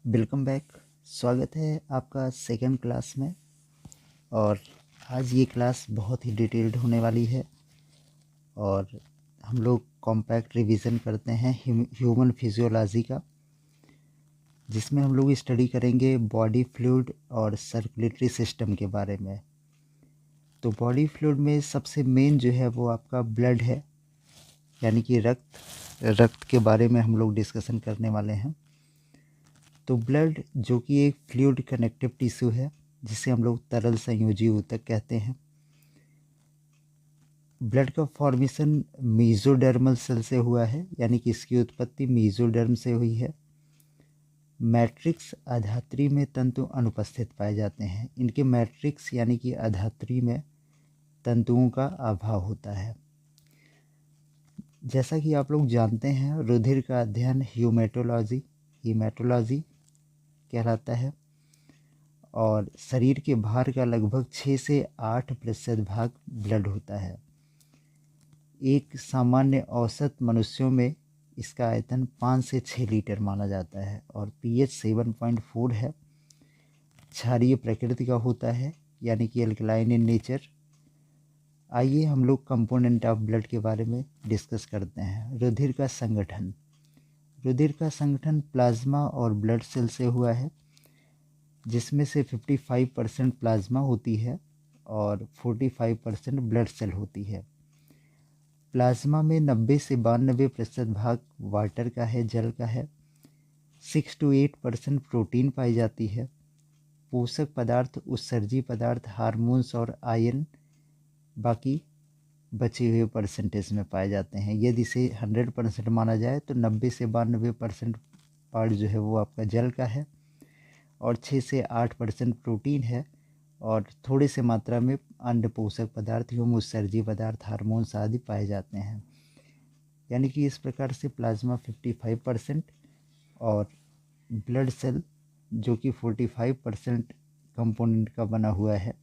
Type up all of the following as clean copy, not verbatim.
Welcome back. स्वागत है आपका सेकंड क्लास में। और आज ये क्लास बहुत ही डिटेल्ड होने वाली है और हम लोग कॉम्पैक्ट रिवीजन करते हैं ह्यूमन फिजियोलॉजी का, जिसमें हम लोग स्टडी करेंगे बॉडी फ्लूइड और सर्कुलेटरी सिस्टम के बारे में। तो बॉडी फ्लूइड में सबसे मेन जो है वो आपका ब्लड है, यानी कि रक्त के बारे में हम लोग डिस्कशन करने वाले हैं। तो ब्लड जो कि एक फ्लूइड कनेक्टिव टिश्यू है, जिसे हम लोग तरल संयोजी ऊतक कहते हैं। ब्लड का फॉर्मेशन मीजोडर्मल सेल से हुआ है, यानी कि इसकी उत्पत्ति मीजोडर्म से हुई है। मैट्रिक्स अधात्री में तंतु अनुपस्थित पाए जाते हैं। इनके मैट्रिक्स यानी कि अधात्री में तंतुओं का अभाव होता है। जैसा कि आप लोग जानते हैं, रुधिर का अध्ययन हीमेटोलॉजी कहलाता है और शरीर के भार का लगभग 6 से 8% भाग ब्लड होता है। एक सामान्य औसत मनुष्यों में इसका आयतन 5 से 6 लीटर माना जाता है और pH 7.4 है। क्षारीय प्रकृति का होता है, यानी कि एल्कलाइन इन नेचर। आइए हम लोग कंपोनेंट ऑफ ब्लड के बारे में डिस्कस करते हैं। रुधिर का संगठन प्लाज्मा और ब्लड सेल से हुआ है, जिसमें से 55% प्लाज्मा होती है और 45% ब्लड सेल होती है। प्लाज्मा में 90 से 92% भाग वाटर का है, जल का है। 6 to 8% प्रोटीन पाई जाती है। पोषक पदार्थ, उत्सर्जी पदार्थ, हार्मोन्स और आयन बाकी बचे हुए परसेंटेज में पाए जाते हैं। यदि इसे 100% माना जाए तो 90 से 92% पार्ट जो है वो आपका जल का है और 6 से 8% प्रोटीन है और थोड़े से मात्रा में अन्य पोषक पदार्थ एवं उत्सर्जी पदार्थ, हार्मोन्स आदि पाए जाते हैं। यानी कि इस प्रकार से प्लाज्मा 55% और ब्लड सेल जो कि 45% कंपोनेंट का बना हुआ है।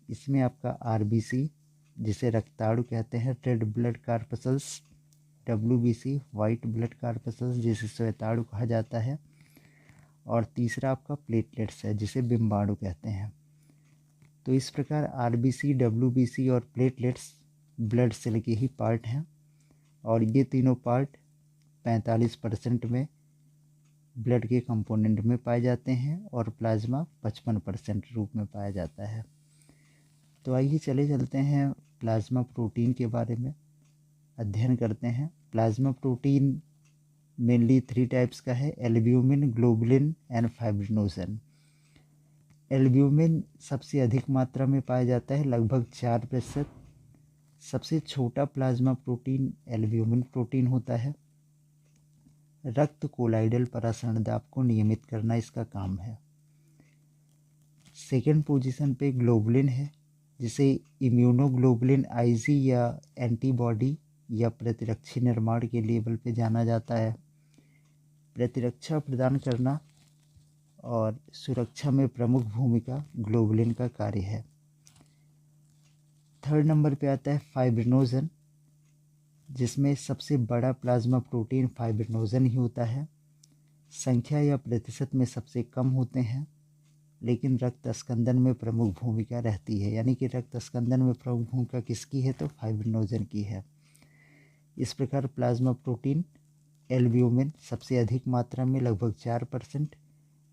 इसमें आपका आरबीसी, जिसे रक्ताणु कहते हैं, red blood corpuscles, WBC, white blood corpuscles, जिसे श्वेताणु कहा जाता है, और तीसरा आपका प्लेटलेट्स है, जिसे बिम्बाणु कहते हैं। तो इस प्रकार आरबीसी, डब्ल्यूबीसी और प्लेटलेट्स ब्लड सेल के ही पार्ट हैं और ये तीनों पार्ट 45% में ब्लड के कंपोनेंट में पाए जाते हैं और प्लाज्मा 55% रूप में पाया जाता है। तो आइए चलते हैं प्लाज्मा प्रोटीन के बारे में अध्ययन करते हैं। प्लाज्मा प्रोटीन मेनली 3 टाइप्स का है: albumin, globulin and fibrinogen. Albumin सबसे अधिक मात्रा में पाया जाता है, लगभग 4%। सबसे छोटा प्लाज्मा प्रोटीन एल्ब्यूमिन प्रोटीन होता है। रक्त कोलाइडल परासरण दाब को नियमित करना इसका काम है। सेकेंड पोजीशन पे ग्लोबुलिन है, जिसे इम्यूनोग्लोबुलिन आईजी या एंटीबॉडी या प्रतिरक्षी निर्माण के लेवल पे जाना जाता है। प्रतिरक्षा प्रदान करना और सुरक्षा में प्रमुख भूमिका ग्लोबुलिन का कार्य है। थर्ड नंबर पे आता है फाइब्रिनोजन, जिसमें सबसे बड़ा प्लाज्मा प्रोटीन फाइब्रिनोजन ही होता है। संख्या या प्रतिशत में सबसे कम होते हैं, लेकिन रक्त स्कंदन में प्रमुख भूमिका रहती है। यानी कि रक्त स्कंदन में प्रमुख भूमिका किसकी है? तो फाइब्रिनोजन की है। इस प्रकार प्लाज्मा प्रोटीन एल्ब्यूमिन सबसे अधिक मात्रा में लगभग 4%,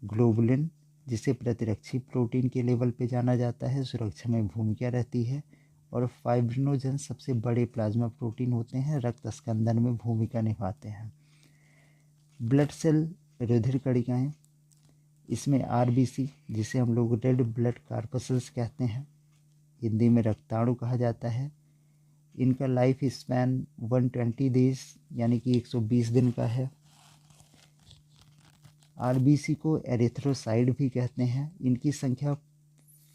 ग्लोबुलिन जिसे प्रतिरक्षी प्रोटीन के लेवल पे जाना जाता है, सुरक्षा में भूमिका रहती है, और फाइब्रिनोजन सबसे बड़े प्लाज्मा प्रोटीन होते हैं, रक्त स्कंदन में भूमिका निभाते हैं। ब्लड सेल, रुधिर कणिकाएं, इसमें आरबीसी, जिसे हम लोग रेड ब्लड कार्पसल्स कहते हैं, हिंदी में रक्ताणु कहा जाता है। इनका लाइफ स्पैन 120 डेज यानी कि 120 दिन का है। आरबीसी को एरिथ्रोसाइड भी कहते हैं। इनकी संख्या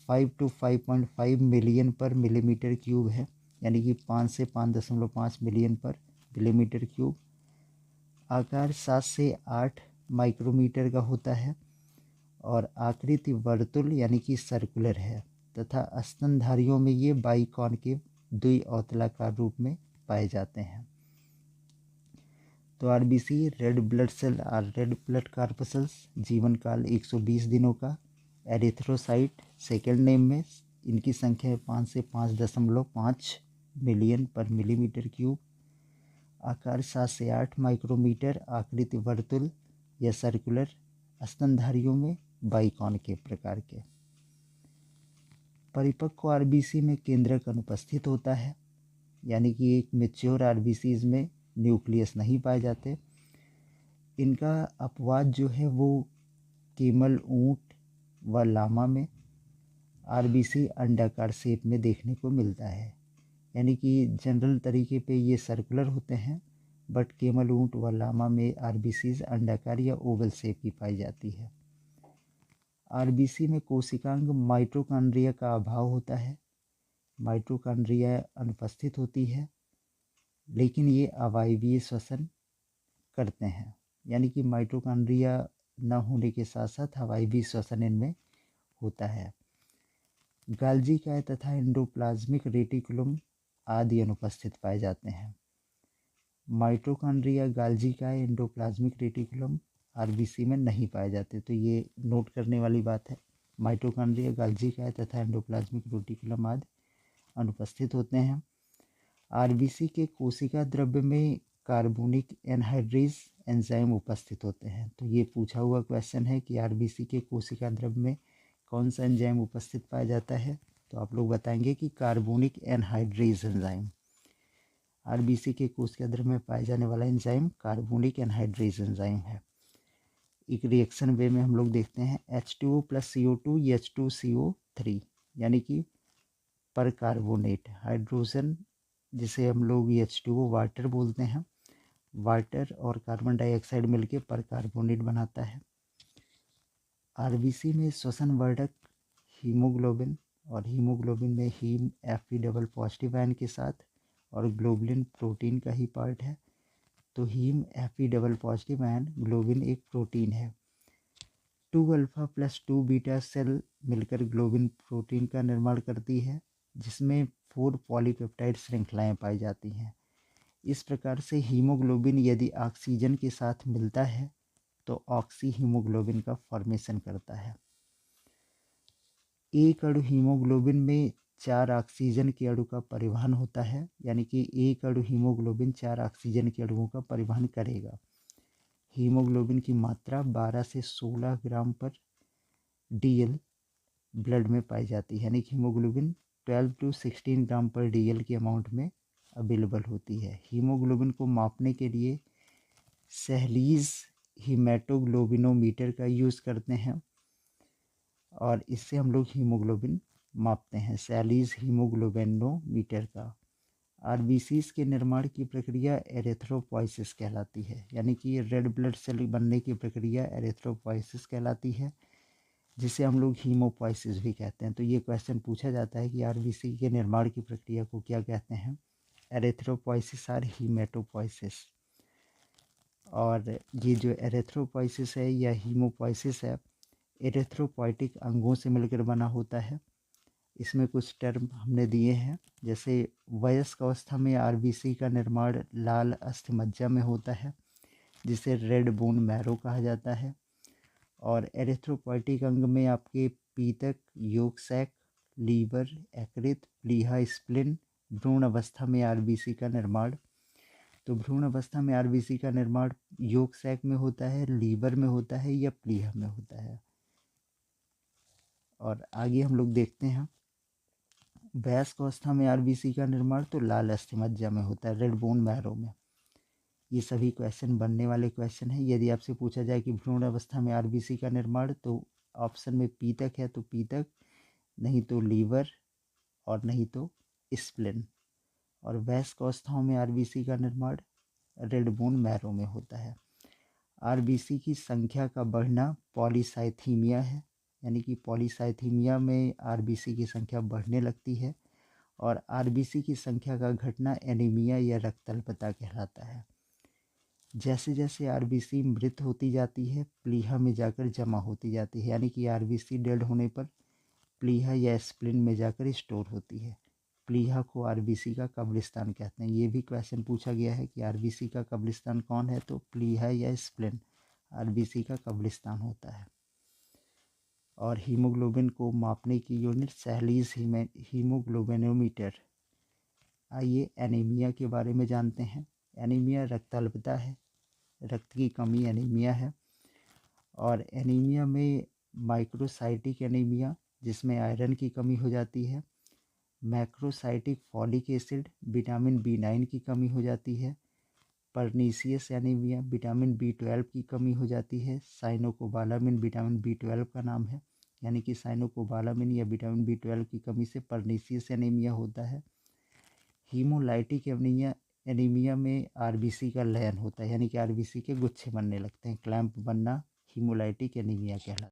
5 to 5.5 मिलियन पर मिलीमीटर क्यूब है, यानी कि 5 से 5.5 मिलियन पर मिलीमीटर क्यूब। आकार 7 से 8 माइक्रोमीटर का होता है और आकृति वर्तुल यानी कि सर्कुलर है, तथा स्तनधारियों में ये बाइकॉनकेव द्विअवतलाकार रूप में पाए जाते हैं। तो आरबीसी रेड ब्लड सेल और रेड ब्लड कार्पसल्स जीवन काल 120 दिनों का। एरिथ्रोसाइट सेकेंड नेम में इनकी संख्या है 5 से 5.5 मिलियन पर मिलीमीटर क्यूब। आकार 7 से 8 माइक्रोमीटर। आकृति वर्तुल या सर्कुलर। स्तनधारियों में बाइकॉन के प्रकार के। परिपक्व आरबीसी में केंद्रक अनुपस्थित होता है, यानी कि एक मेच्योर आरबीसीज में न्यूक्लियस नहीं पाए जाते। इनका अपवाद जो है वो केमल, ऊंट व लामा में आरबीसी अंडाकार शेप में देखने को मिलता है, यानी कि जनरल तरीके पे ये सर्कुलर होते हैं, बट केमल, ऊंट व लामा में आरबीसीज अंडाकार या ओवल शेप की पाई जाती है। आरबीसी में कोशिकांग माइटोकॉन्ड्रिया का अभाव होता है। माइटोकॉन्ड्रिया अनुपस्थित होती है, लेकिन ये अवायवीय श्वसन करते हैं, यानी कि माइटोकॉन्ड्रिया न होने के साथ साथ अवायवीय श्वसन इनमें होता है। गाल्जी काय तथा एंडोप्लाज्मिक रेटिकुलम आदि अनुपस्थित पाए जाते हैं। माइटोकॉन्ड्रिया, गाल्जी काय, एंडोप्लाज्मिक रेटिकुलम आरबीसी में नहीं पाए जाते, तो ये नोट करने वाली बात है। माइटोकॉन्ड्रिया, गाल्जी काय तथा एंडोप्लाज्मिक रेटिकुलम आदि अनुपस्थित होते हैं। आरबीसी के कोशिका द्रव्य में कार्बोनिक एनहाइड्रेज एंजाइम उपस्थित होते हैं। तो ये पूछा हुआ क्वेश्चन है कि आरबीसी के कोशिका द्रव्य में कौन सा एंजाइम उपस्थित पाया जाता है, तो आप लोग बताएंगे कि कार्बोनिक एनहाइड्रेज एंजाइम। आरबीसी के कोशिका द्रव्य में पाए जाने वाला एंजाइम कार्बोनिक एनहाइड्रेज एंजाइम है। एक रिएक्शन वे में हम लोग देखते हैं H2O + CO2 H2CO3, यानी कि पर कार्बोनेट हाइड्रोजन, जिसे हम लोग H2O वाटर बोलते हैं। वाटर और कार्बन डाइऑक्साइड मिलकर पर कार्बोनेट बनाता है। आरबीसी में श्वसन वर्धक हीमोग्लोबिन, और हीमोग्लोबिन में haem Fe double positive ion के साथ, और ग्लोबुलिन प्रोटीन का ही पार्ट है। तो haem Fe double positive ion globin एक प्रोटीन है। 2 अल्फा + 2 बीटा सेल मिलकर ग्लोबिन प्रोटीन का निर्माण करती है, जिसमें 4 पॉलीपेप्टाइड श्रृंखलाएं पाई जाती हैं। इस प्रकार से हीमोग्लोबिन यदि ऑक्सीजन के साथ मिलता है तो ऑक्सी हीमोग्लोबिन का फॉर्मेशन करता है। एक अणु हीमोग्लोबिन में 4 ऑक्सीजन के अणु का परिवहन होता है, यानी कि एक अणु हीमोग्लोबिन 4 ऑक्सीजन के अणुओं का परिवहन करेगा। हीमोग्लोबिन की मात्रा 12 से 16 ग्राम पर डीएल ब्लड में पाई जाती है, यानी कि हीमोग्लोबिन 12 to 16 ग्राम पर डीएल के अमाउंट में अवेलेबल होती है। हीमोग्लोबिन को मापने के लिए सहलीज हीमेटोग्लोबिनोमीटर का यूज़ करते हैं, और इससे हम लोग हीमोग्लोबिन मापते हैं, सहलीज हीमोग्लोबिनोमीटर का। आरबीसीज के निर्माण की प्रक्रिया एरिथ्रोपोइसिस कहलाती है, यानी कि रेड ब्लड सेल बनने की प्रक्रिया एरिथ्रोपोइसिस कहलाती है, जिसे हम लोग हीमोपोइसिस भी कहते हैं। तो ये क्वेश्चन पूछा जाता है कि आरबीसी के निर्माण की प्रक्रिया को क्या कहते हैं, एरिथ्रोपोइसिस और हीमेटोपोइसिस। और ये जो एरिथ्रोपोइसिस है या हीमोपोइसिस है, एरिथ्रोपोइटिक अंगों से मिलकर बना होता है। इसमें कुछ टर्म हमने दिए हैं, जैसे वयस्क अवस्था में आरबीसी का निर्माण लाल अस्थिमज्जा में होता है, जिसे रेड बोन मैरो कहा जाता है। और एरिथ्रोपोइटिक अंग में आपके पीतक, यॉर्क सैक, लीवर, यकृत, प्लीहा, स्प्लिन। भ्रूण अवस्था में आरबीसी का निर्माण, तो भ्रूण अवस्था में आरबीसी का निर्माण यॉर्क सैक में होता है, लीवर में होता है या प्लीहा में होता है। और आगे हम लोग देखते हैं वयस्क अवस्था में आरबीसी का निर्माण तो लाल अस्थिमज्जा में होता है, रेड बोन मैरो में। ये सभी क्वेश्चन बनने वाले क्वेश्चन हैं। यदि आपसे पूछा जाए कि भ्रूण अवस्था में आरबीसी का निर्माण, तो ऑप्शन में पीतक है तो पीतक, नहीं तो लीवर, और नहीं तो स्प्लिन। और वयस्क अवस्थाओं में आरबीसी का निर्माण रेड बोन मैरो में होता है। आरबीसी की संख्या का बढ़ना पॉलीसाइथीमिया है, यानी कि पॉलीसाइथीमिया में आरबीसी की संख्या बढ़ने लगती है। और आरबीसी की संख्या का घटना एनीमिया या रक्तअल्पता कहलाता है। जैसे जैसे आरबीसी मृत होती जाती है, प्लीहा में जाकर जमा होती जाती है, यानी कि आरबीसी डेड होने पर प्लीहा या स्प्लिन में जाकर स्टोर होती है। प्लीहा को आरबीसी का कब्रिस्तान कहते हैं। ये भी क्वेश्चन पूछा गया है कि आरबीसी का कब्रिस्तान कौन है, तो प्लीहा या स्प्लेन आरबीसी का कब्रिस्तान होता है। और हीमोग्लोबिन को मापने की यूनिट सैलीज हीमोग्लोबिनोमीटर। आइए एनीमिया के बारे में जानते हैं। एनीमिया रक्त अल्पता है, रक्त की कमी एनीमिया है। और एनीमिया में माइक्रोसाइटिक एनीमिया जिसमें आयरन की कमी हो जाती है, macrocytic folic acid vitamin B9 की कमी हो जाती है, परनीसियस एनीमिया विटामिन B12 की कमी हो जाती है, साइनोकोबालामिन विटामिन B12 का नाम है, यानी कि साइनोकोबालामिन या विटामिन B12 की कमी से परनीसियस एनीमिया होता है। हीमोलाइटिक एनीमिया में आरबीसी का लयन होता है, यानी कि आरबीसी के गुच्छे बनने लगते हैं, क्लैंप बनना हीमोलाइटिक एनीमिया कहलाता है।